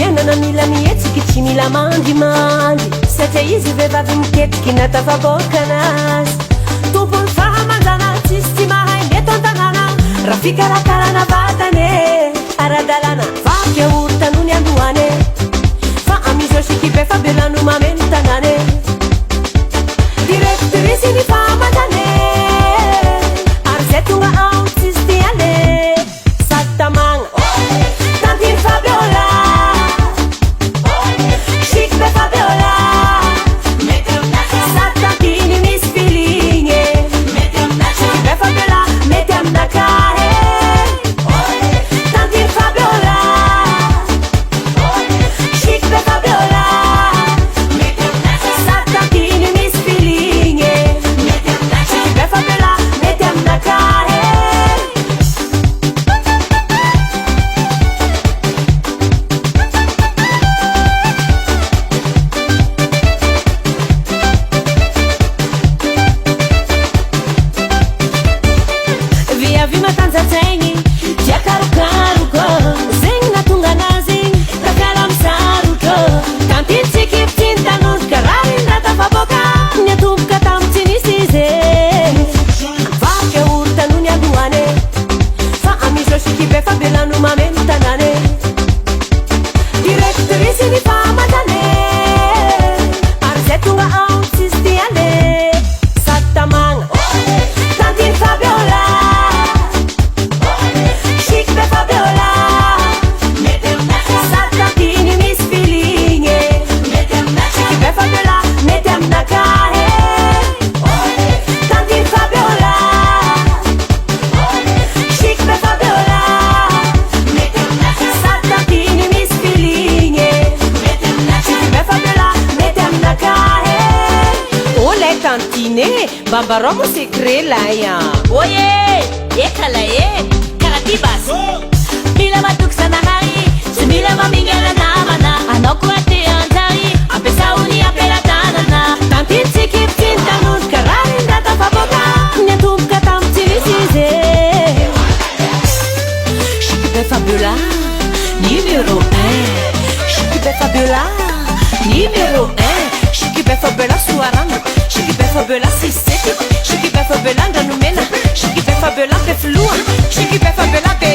fiainana mila mihetsiky tsy mila mandimandy satria izy vehivavy miketiky natafabokanazy tompony fahamanjana tsisy tsy mahay mety an-tanàna raha fikarakarana vatane ara-dalàna vaky aory tanony andohane fa amizao sikipe fa belano mameno tanàne directrice ny fahamanjane ary zay tonga ao tsisy tiane sady tamagna tantiny Fabiola sikipe Fabiola sady tantiny misy feeling sikipe Fabiola mety aminakahy tantiny Fabiola sikipe Fabiola sady tantiny misy feeling sikipe Fabiola mety aminakahy viavy matanjatsaigny tiakarokaroko zegny natonga anazy rafiala misarotro tantiny tsikipitiny tanondroka raha rindratafaboka ny atomboka tamintsy nisy izy vaky aory tanony andohane fa amizao sikipe fa belano mameno tanàne directrice ny fahamanjane ary zay tonga ao tsisy tiane sady tamagna tantiny Fabiola sikipe Fabiola sady tantiny misy feeling sikipe Fabiola mety aminakahy tantiny Fabiola sikipe Fabiola sady tantiny misy feeling sikipe Fabiola mety aminakahy olay tantiny bambarao mo secret laya oye ekala e karaha ty basy mila matoky zanahary tsy mila mamingana namana anao koa te anjary ampiasaony ampelatanana tantiny tsikipitiny tanondroka raha rindratafaboka ny atomboka tamintsy nisy izy sikipe Fabiola numéro 1 sikipe Fabiola numéro 1 sikipe Fabiola soarana sikipe Fabiola sisety sikipe Fabiola andranomena sikipe Fabiola pefoloa sikipe Fabiola be